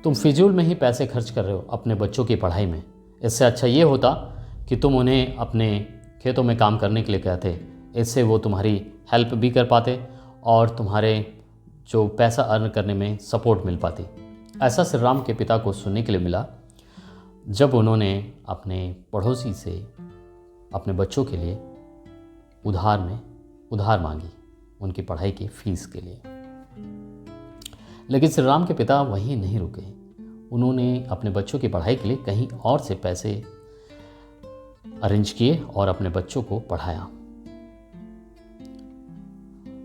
तुम फिजूल में ही पैसे खर्च कर रहे हो अपने बच्चों की पढ़ाई में। इससे अच्छा ये होता कि तुम उन्हें अपने खेतों में काम करने के लिए कहते। इससे वो तुम्हारी हेल्प भी कर पाते और तुम्हारे जो पैसा अर्न करने में सपोर्ट मिल पाती। ऐसा श्री राम के पिता को सुनने के लिए मिला जब उन्होंने अपने पड़ोसी से अपने बच्चों के लिए उधार मांगी उनकी पढ़ाई की फीस के लिए। लेकिन श्री राम के पिता वहीं नहीं रुके। उन्होंने अपने बच्चों की पढ़ाई के लिए कहीं और से पैसे अरेंज किए और अपने बच्चों को पढ़ाया।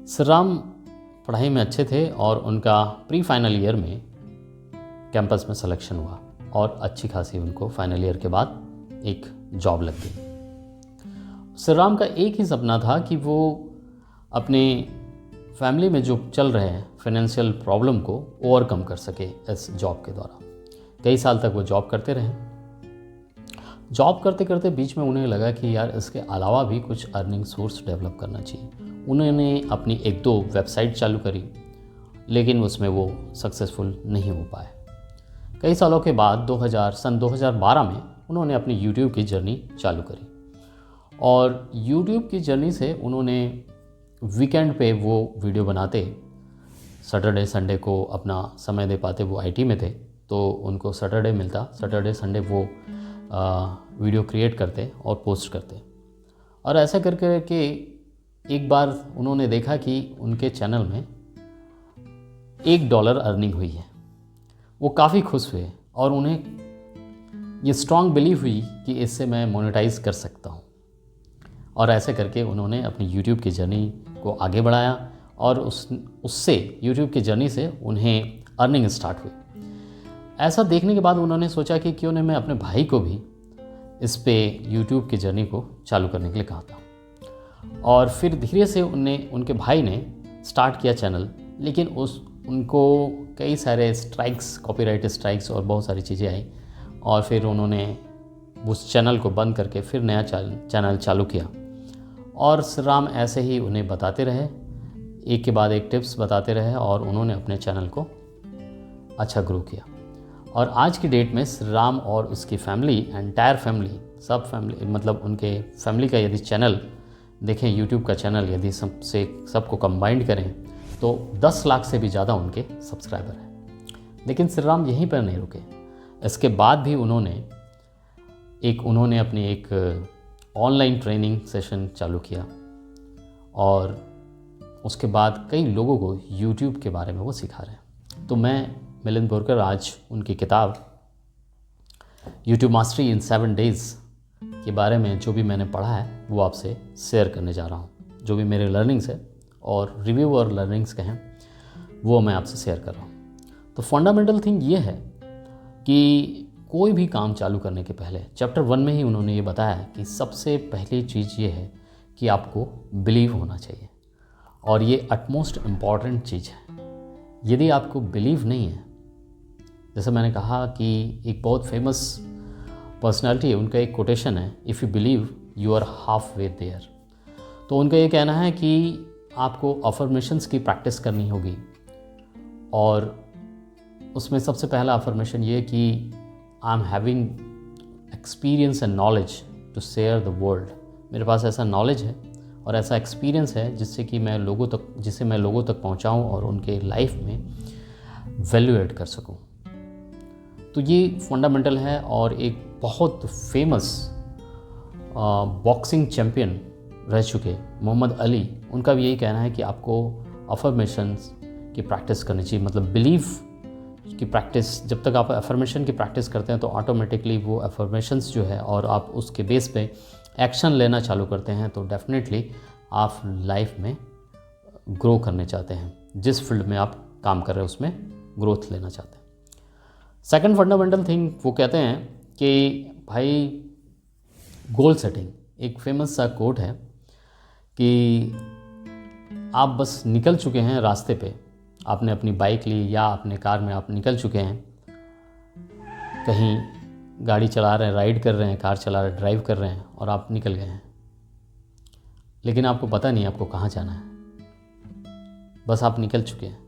श्री राम पढ़ाई में अच्छे थे और उनका प्री फाइनल ईयर में कैंपस में सिलेक्शन हुआ और अच्छी खासी उनको फाइनल ईयर के बाद एक जॉब लग गई। श्री राम का एक ही सपना था कि वो अपने फैमिली में जो चल रहे हैं फाइनेंशियल प्रॉब्लम को ओवरकम कर सके इस जॉब के द्वारा। कई साल तक वो जॉब करते रहे। जॉब करते करते बीच में उन्हें लगा कि यार इसके अलावा भी कुछ अर्निंग सोर्स डेवलप करना चाहिए। उन्होंने अपनी 1-2 वेबसाइट चालू करी, लेकिन उसमें वो सक्सेसफुल नहीं हो पाए। कई सालों के बाद सन 2012 में उन्होंने अपनी यूट्यूब की जर्नी चालू करी और यूट्यूब की जर्नी से उन्होंने वीकेंड पे वो वीडियो बनाते, सैटरडे संडे को अपना समय दे पाते। वो आईटी में थे तो उनको सैटरडे मिलता, सैटरडे संडे वो वीडियो क्रिएट करते और पोस्ट करते। और ऐसा करके एक बार उन्होंने देखा कि उनके चैनल में $1 अर्निंग हुई है। वो काफ़ी खुश हुए और उन्हें ये स्ट्रांग बिलीव हुई कि इससे मैं मोनेटाइज कर सकता हूँ। और ऐसे करके उन्होंने अपनी यूट्यूब की जर्नी को आगे बढ़ाया और उससे यूट्यूब की जर्नी से उन्हें अर्निंग स्टार्ट हुई। ऐसा देखने के बाद उन्होंने सोचा कि क्यों नहीं मैं अपने भाई को भी इस पे यूट्यूब की जर्नी को चालू करने के लिए कहा था। और फिर धीरे से उनके भाई ने स्टार्ट किया चैनल, लेकिन उनको कई सारे स्ट्राइक्स, कॉपीराइट स्ट्राइक्स और बहुत सारी चीज़ें आई और फिर उन्होंने उस चैनल को बंद करके फिर नया चैनल चालू किया। और श्री राम ऐसे ही उन्हें बताते रहे, एक के बाद एक टिप्स बताते रहे और उन्होंने अपने चैनल को अच्छा ग्रो किया। और आज की डेट में श्री राम और उसकी फैमिली, एंटायर फैमिली, सब फैमिली, मतलब उनके फैमिली का यदि चैनल देखें, यूट्यूब का चैनल यदि सबको कंबाइंड करें तो 10 लाख से भी ज़्यादा उनके सब्सक्राइबर हैं। लेकिन श्री राम यहीं पर नहीं रुके। इसके बाद भी उन्होंने अपनी एक ऑनलाइन ट्रेनिंग सेशन चालू किया और उसके बाद कई लोगों को यूट्यूब के बारे में वो सिखा रहे हैं। तो मैं मिलिंद बोरकर आज उनकी किताब यूट्यूब मास्टरी इन 7 डेज़ के बारे में जो भी मैंने पढ़ा है वो आपसे शेयर करने जा रहा हूँ। जो भी मेरे लर्निंग्स है और रिव्यू और लर्निंग्स कहें वो मैं आपसे शेयर कर रहा हूँ। तो फंडामेंटल थिंग ये है कि कोई भी काम चालू करने के पहले चैप्टर 1 में ही उन्होंने ये बताया कि सबसे पहली चीज़ ये है कि आपको बिलीव होना चाहिए और ये अटमोस्ट इम्पॉर्टेंट चीज़ है। यदि आपको बिलीव नहीं है, जैसे मैंने कहा कि एक बहुत फेमस पर्सनालिटी है, उनका एक कोटेशन है, if you believe you are half way there. तो उनका ये कहना है कि आपको अफर्मेशंस की प्रैक्टिस करनी होगी और उसमें सबसे पहला अफर्मेशन ये कि I am having experience and knowledge to share the world. मेरे पास ऐसा नॉलेज है और ऐसा एक्सपीरियंस है जिसे मैं लोगों तक पहुंचाऊं और उनके लाइफ में वैल्यू ऐड कर सकूं। तो ये फंडामेंटल है। और एक बहुत फेमस बॉक्सिंग चैम्पियन रह चुके मोहम्मद अली, उनका भी यही कहना है कि आपको अफर्मेशंस की प्रैक्टिस करनी चाहिए। मतलब बिलीव की प्रैक्टिस, जब तक आप अफर्मेशन की प्रैक्टिस करते हैं तो ऑटोमेटिकली वो अफर्मेशंस जो है और आप उसके बेस पे एक्शन लेना चालू करते हैं तो डेफिनेटली आप लाइफ में ग्रो करने चाहते हैं। जिस फील्ड में आप काम कर रहे हैं उसमें ग्रोथ लेना चाहते हैं। सेकंड फंडामेंटल थिंग वो कहते हैं कि भाई गोल सेटिंग, एक फेमस सा कोट है कि आप बस निकल चुके हैं रास्ते पे, आपने अपनी बाइक ली या अपने कार में आप निकल चुके हैं, कहीं गाड़ी चला रहे हैं, राइड कर रहे हैं, कार चला रहे हैं, ड्राइव कर रहे हैं और आप निकल गए हैं, लेकिन आपको पता नहीं आपको कहाँ जाना है, बस आप निकल चुके हैं।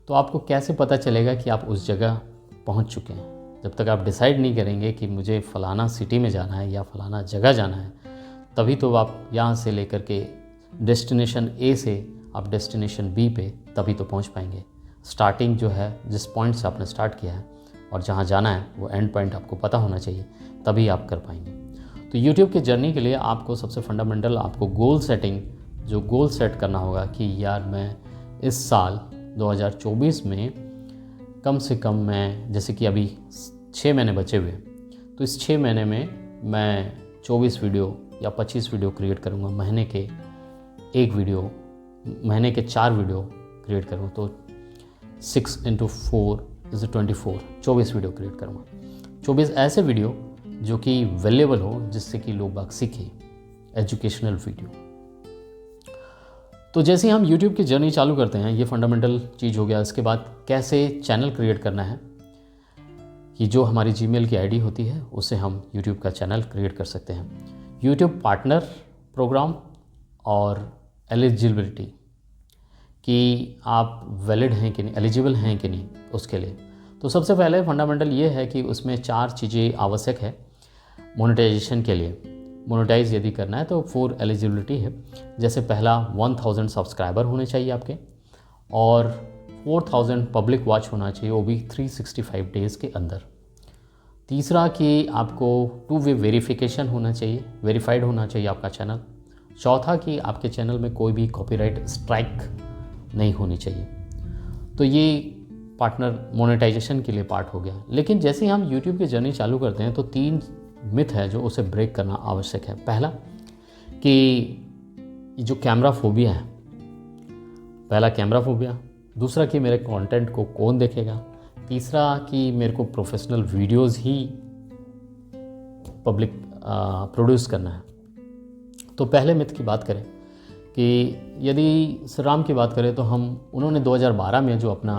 तो आपको कैसे पता चलेगा कि आप उस जगह पहुंच चुके हैं। जब तक आप डिसाइड नहीं करेंगे कि मुझे फ़लाना सिटी में जाना है या फ़लाना जगह जाना है, तभी तो आप यहाँ से लेकर के डेस्टिनेशन ए से आप डेस्टिनेशन बी पे तभी तो पहुँच पाएंगे। स्टार्टिंग जो है, जिस पॉइंट से आपने स्टार्ट किया है और जहाँ जाना है वो एंड पॉइंट आपको पता होना चाहिए, तभी आप कर पाएंगे। तो यूट्यूब की जर्नी के लिए आपको सबसे फंडामेंटल आपको गोल सेटिंग, जो गोल सेट करना होगा कि यार मैं इस साल 2024 में कम से कम मैं, जैसे कि अभी 6 महीने बचे हुए, तो इस 6 महीने में मैं 24 वीडियो या 25 वीडियो क्रिएट करूँगा। महीने के 1 वीडियो, महीने के 4 वीडियो क्रिएट करूँगा, तो 6 × 4 = 24, 24 वीडियो क्रिएट करूँगा। 24 ऐसे वीडियो जो कि वैल्यूएबल हो, जिससे कि लोग बाग सीखें, एजुकेशनल वीडियो। तो जैसे ही हम YouTube की जर्नी चालू करते हैं, ये फंडामेंटल चीज़ हो गया। इसके बाद कैसे चैनल क्रिएट करना है, कि जो हमारी Gmail की आईडी होती है उससे हम YouTube का चैनल क्रिएट कर सकते हैं। YouTube पार्टनर प्रोग्राम और एलिजिबिलिटी, कि आप वैलिड हैं कि नहीं, एलिजिबल हैं कि नहीं उसके लिए। तो सबसे पहले फंडामेंटल ये है कि उसमें 4 चीज़ें आवश्यक है मोनेटाइजेशन के लिए। मोनेटाइज यदि करना है तो 4 एलिजिबिलिटी है। जैसे पहला 1000 सब्सक्राइबर होने चाहिए आपके, और 4000 पब्लिक वॉच होना चाहिए, वो भी 365 डेज़ के अंदर। तीसरा कि आपको 2 वे वेरिफिकेशन होना चाहिए, वेरीफाइड होना चाहिए आपका चैनल। चौथा कि आपके चैनल में कोई भी कॉपीराइट स्ट्राइक नहीं होनी चाहिए। तो ये पार्टनर मोनेटाइजेशन के लिए पार्ट हो गया। लेकिन जैसे ही हम YouTube की जर्नी चालू करते हैं तो 3 मिथ है जो उसे ब्रेक करना आवश्यक है। पहला कि जो कैमरा फोबिया है, पहला कैमरा फोबिया। दूसरा कि मेरे कंटेंट को कौन देखेगा। तीसरा कि मेरे को प्रोफेशनल वीडियोस ही पब्लिक प्रोड्यूस करना है। तो पहले मिथ की बात करें कि यदि राम की बात करें तो उन्होंने 2012 में जो अपना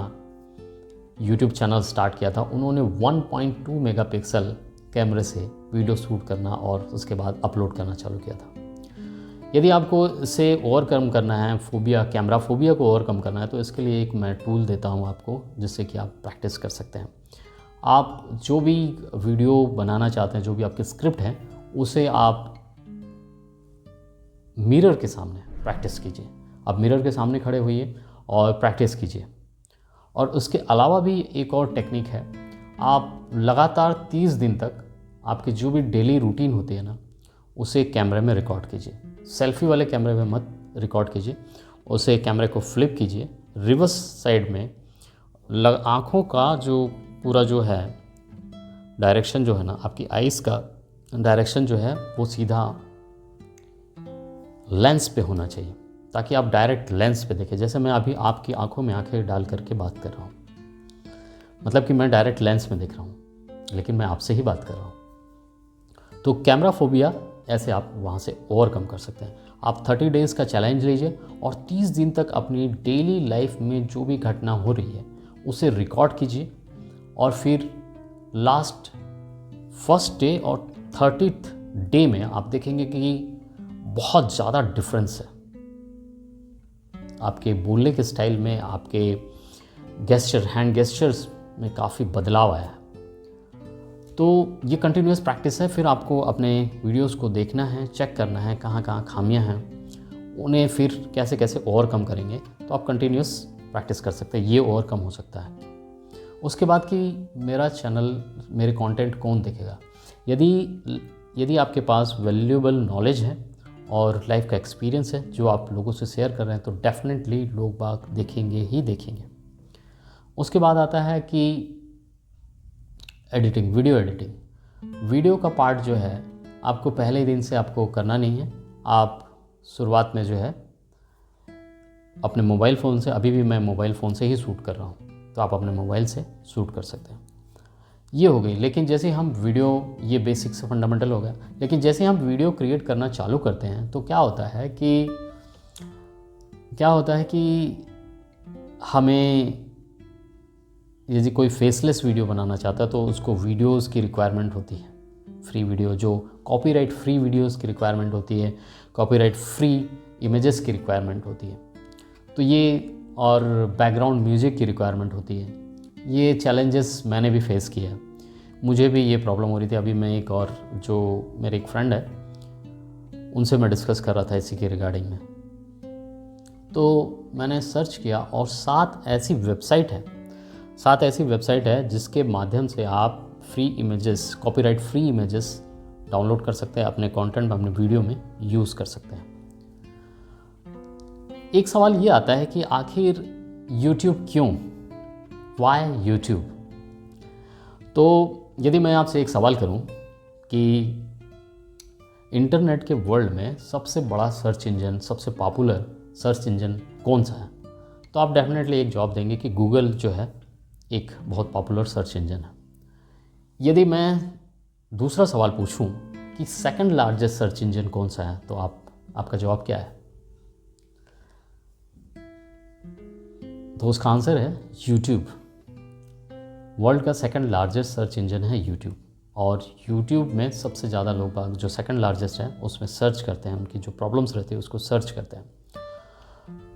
YouTube चैनल स्टार्ट किया था, उन्होंने 1.2 मेगापिक्सल कैमरे से वीडियो शूट करना और उसके बाद अपलोड करना चालू किया था। यदि आपको इसे ओवरकम करना है, फोबिया, कैमरा फोबिया को ओवरकम करना है, तो इसके लिए एक मैं टूल देता हूं आपको, जिससे कि आप प्रैक्टिस कर सकते हैं। आप जो भी वीडियो बनाना चाहते हैं, जो भी आपके स्क्रिप्ट है, उसे आप मिरर के सामने प्रैक्टिस कीजिए। आप मिरर के सामने खड़े होइए और प्रैक्टिस कीजिए। और उसके अलावा भी एक और टेक्निक है, आप लगातार 30 दिन तक आपकी जो भी डेली रूटीन होती है ना, उसे कैमरे में रिकॉर्ड कीजिए। सेल्फी वाले कैमरे में मत रिकॉर्ड कीजिए, उसे कैमरे को फ्लिप कीजिए, रिवर्स साइड में आँखों का जो पूरा जो है डायरेक्शन जो है ना, आपकी आइज़ का डायरेक्शन जो है वो सीधा लेंस पे होना चाहिए, ताकि आप डायरेक्ट लेंस पे देखें। जैसे मैं अभी आपकी आंखों में आंखें डाल करके बात कर रहा हूँ, मतलब कि मैं डायरेक्ट लेंस में देख रहा हूँ, लेकिन मैं आपसे ही बात कर रहा हूँ। तो कैमरा फोबिया ऐसे आप वहाँ से ओवरकम कर सकते हैं। आप 30 डेज़ का चैलेंज लीजिए और 30 दिन तक अपनी डेली लाइफ में जो भी घटना हो रही है उसे रिकॉर्ड कीजिए, और फिर लास्ट फर्स्ट डे और 30th डे में आप देखेंगे कि बहुत ज़्यादा डिफरेंस है आपके बोलने के स्टाइल में, आपके गेस्चर, हैंड गेस्चर्स में काफ़ी बदलाव आया है। तो ये कंटिन्यूस प्रैक्टिस है। फिर आपको अपने वीडियोस को देखना है, चेक करना है कहाँ कहाँ खामियां हैं, उन्हें फिर कैसे कैसे ओवरकम करेंगे। तो आप कंटिन्यूस प्रैक्टिस कर सकते हैं, ये ओवरकम हो सकता है। उसके बाद कि मेरा चैनल, मेरे कंटेंट कौन देखेगा। यदि आपके पास वैल्यूएबल नॉलेज है और लाइफ का एक्सपीरियंस है जो आप लोगों से शेयर कर रहे हैं, तो डेफिनेटली लोग बाग देखेंगे ही देखेंगे। उसके बाद आता है कि एडिटिंग, वीडियो एडिटिंग। वीडियो का पार्ट जो है आपको पहले दिन से आपको करना नहीं है। आप शुरुआत में जो है अपने मोबाइल फ़ोन से, अभी भी मैं मोबाइल फ़ोन से ही शूट कर रहा हूँ, तो आप अपने मोबाइल से शूट कर सकते हैं। ये हो गई। लेकिन जैसे हम वीडियो, ये बेसिक से फंडामेंटल हो गया, लेकिन जैसे हम वीडियो क्रिएट करना चालू करते हैं तो क्या होता है कि हमें, यदि कोई फेसलेस वीडियो बनाना चाहता है तो उसको वीडियोस की रिक्वायरमेंट होती है, फ्री वीडियो, जो कॉपीराइट फ्री वीडियोस की रिक्वायरमेंट होती है, कॉपीराइट फ्री इमेजेस की रिक्वायरमेंट होती है। तो ये, और बैकग्राउंड म्यूज़िक की रिक्वायरमेंट होती है। ये चैलेंजेस मैंने भी फेस किया। मुझे भी ये प्रॉब्लम हो रही थी। अभी मैं एक और जो मेरे एक फ्रेंड है उनसे मैं डिस्कस कर रहा था इसी के रिगार्डिंग में। तो मैंने सर्च किया और 7 ऐसी वेबसाइट है जिसके माध्यम से आप free images, copyright free images download कर सकते हैं, अपने कंटेंट में, अपने वीडियो में यूज़ कर सकते हैं। एक सवाल ये आता है कि आखिर YouTube क्यों, वाई YouTube? तो यदि मैं आपसे एक सवाल करूं कि इंटरनेट के वर्ल्ड में सबसे बड़ा सर्च इंजन, सबसे पॉपुलर सर्च इंजन कौन सा है, तो आप डेफिनेटली एक जवाब देंगे कि गूगल जो है एक बहुत पॉपुलर सर्च इंजन है। यदि मैं दूसरा सवाल पूछूं कि सेकंड लार्जेस्ट सर्च इंजन कौन सा है, तो आपका जवाब क्या है? तो उसका आंसर है यूट्यूब। वर्ल्ड का सेकंड लार्जेस्ट सर्च इंजन है यूट्यूब। और यूट्यूब में सबसे ज़्यादा लोग जो सेकंड लार्जेस्ट है उसमें सर्च करते हैं, उनकी जो प्रॉब्लम्स रहती है उसको सर्च करते हैं।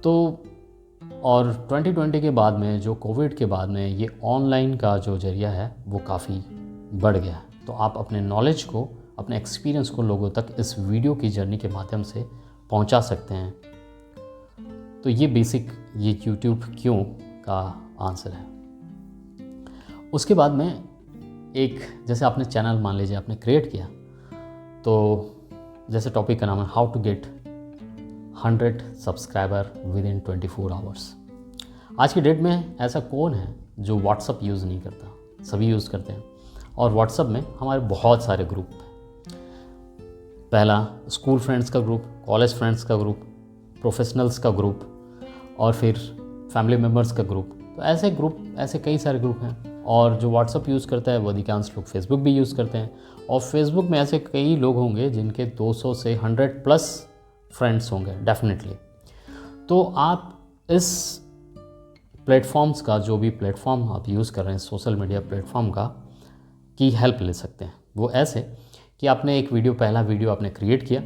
तो और 2020 के बाद में, जो कोविड के बाद में, ये ऑनलाइन का जो जरिया है वो काफ़ी बढ़ गया है। तो आप अपने नॉलेज को, अपने एक्सपीरियंस को लोगों तक इस वीडियो की जर्नी के माध्यम से पहुंचा सकते हैं। तो ये बेसिक ये यूट्यूब क्यों का आंसर है। उसके बाद में एक, जैसे आपने चैनल मान लीजिए आपने क्रिएट किया, तो जैसे टॉपिक का नाम है how to get 100 subscriber within 24 आवर्स। आज की डेट में ऐसा कौन है जो व्हाट्सअप यूज़ नहीं करता? सभी यूज़ करते हैं। और व्हाट्सअप में हमारे बहुत सारे ग्रुप हैं। पहला स्कूल फ्रेंड्स का ग्रुप, कॉलेज फ्रेंड्स का ग्रुप, प्रोफेशनल्स का ग्रुप, और फिर फैमिली मेम्बर्स का ग्रुप। तो ऐसे कई सारे ग्रुप हैं। और जो व्हाट्सअप यूज़ करता है वो अधिकांश लोग फेसबुक भी यूज़ करते हैं। और फेसबुक में ऐसे कई लोग होंगे जिनके 200 से 100+ फ्रेंड्स होंगे डेफिनेटली। तो आप इस प्लेटफॉर्म्स का, जो भी प्लेटफॉर्म आप यूज़ कर रहे हैं सोशल मीडिया प्लेटफॉर्म का, की हेल्प ले सकते हैं। वो ऐसे कि आपने एक पहला वीडियो आपने क्रिएट किया।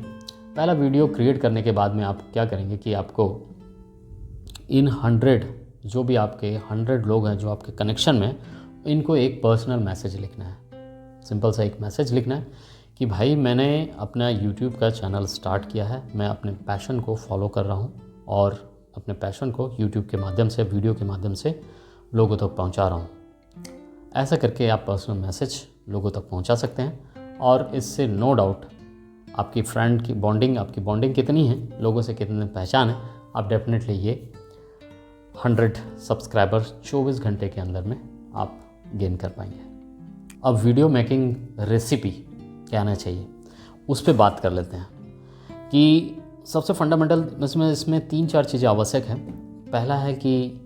पहला वीडियो क्रिएट करने के बाद में आप क्या करेंगे कि आपको इन 100, जो भी आपके 100 लोग हैं जो आपके कनेक्शन में, इनको एक पर्सनल मैसेज लिखना है। सिंपल सा एक मैसेज लिखना है कि भाई मैंने अपना यूट्यूब का चैनल स्टार्ट किया है, मैं अपने पैशन को फॉलो कर रहा हूँ और अपने पैशन को यूट्यूब के माध्यम से, वीडियो के माध्यम से लोगों तक पहुँचा रहा हूँ। ऐसा करके आप पर्सनल मैसेज लोगों तक पहुँचा सकते हैं। और इससे नो डाउट आपकी बॉन्डिंग कितनी है, लोगों से कितने पहचान है, आप डेफिनेटली ये 100 सब्सक्राइबर 24 घंटे के अंदर में आप गेन कर पाएंगे। अब वीडियो मेकिंग रेसिपी क्या आना चाहिए, उस पर बात कर लेते हैं कि सबसे फंडामेंटल इसमें 3-4 चीज़ें आवश्यक हैं। पहला है कि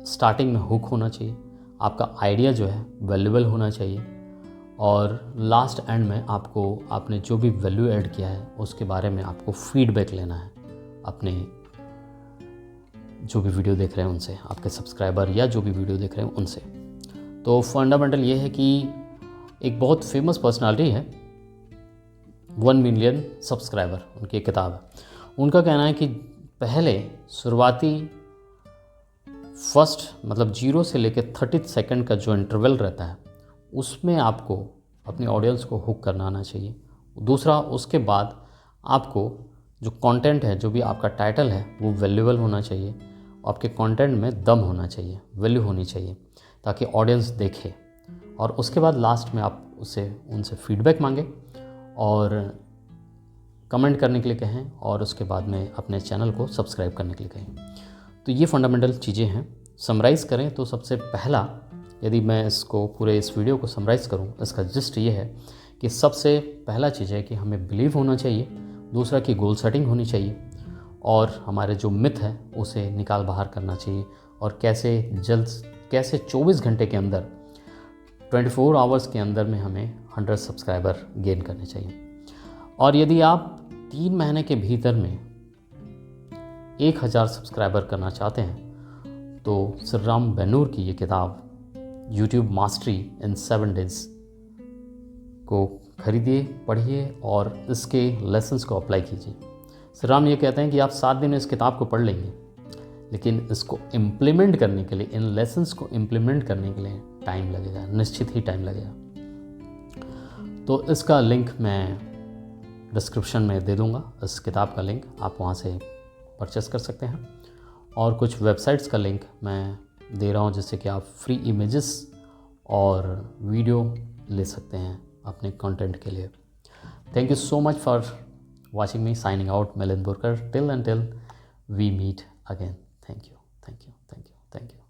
स्टार्टिंग में हुक होना चाहिए, आपका आइडिया जो है वैल्यूएबल होना चाहिए, और लास्ट एंड में आपने जो भी वैल्यू ऐड किया है उसके बारे में आपको फीडबैक लेना है अपने जो भी वीडियो देख रहे हैं उनसे, आपके सब्सक्राइबर या जो भी वीडियो देख रहे हैं उनसे। तो फंडामेंटल ये है कि एक बहुत फेमस पर्सनालिटी है, 1 मिलियन सब्सक्राइबर, उनकी किताब है। उनका कहना है कि पहले शुरुआती फर्स्ट 0 से लेकर 30 सेकंड का जो इंटरवल रहता है उसमें आपको अपनी ऑडियंस को हुक करना आना चाहिए। दूसरा, उसके बाद आपको जो कंटेंट है, जो भी आपका टाइटल है, वो वैल्यूएबल होना चाहिए। आपके कंटेंट में दम होना चाहिए, वैल्यू होनी चाहिए, ताकि ऑडियंस देखे। और उसके बाद लास्ट में आप उनसे फीडबैक मांगे और कमेंट करने के लिए कहें, और उसके बाद में अपने चैनल को सब्सक्राइब करने के लिए कहें। तो ये फंडामेंटल चीज़ें हैं। समराइज़ करें तो सबसे पहला, यदि मैं इस वीडियो को समराइज़ करूं, इसका जिस्ट ये है कि सबसे पहला चीज़ है कि हमें बिलीव होना चाहिए। दूसरा कि गोल सेटिंग होनी चाहिए, और हमारे जो मिथ है उसे निकाल बाहर करना चाहिए, और कैसे 24 घंटे के अंदर, 24 आवर्स के अंदर में हमें 100 सब्सक्राइबर गेन करने चाहिए। और यदि आप 3 महीने के भीतर में 1000 सब्सक्राइबर करना चाहते हैं तो श्रीराम बेनूर की ये किताब यूट्यूब मास्टरी इन 7 डेज़ को खरीदिए, पढ़िए और इसके लेसन्स को अप्लाई कीजिए। श्रीराम ये कहते हैं कि आप 7 दिन में इस किताब को पढ़ लेंगे, लेकिन इसको इम्प्लीमेंट करने के लिए, इन लेसन्स को इम्प्लीमेंट करने के लिए टाइम लगेगा, निश्चित ही टाइम लगेगा। तो इसका लिंक मैं डिस्क्रिप्शन में दे दूंगा, इस किताब का लिंक आप वहाँ से परचेस कर सकते हैं। और कुछ वेबसाइट्स का लिंक मैं दे रहा हूँ जिससे कि आप फ्री इमेजेस और वीडियो ले सकते हैं अपने कंटेंट के लिए। Thank you so much for watching me. Signing out, Milind Borkar. Till we meet again. Thank you, thank you, thank you, thank you.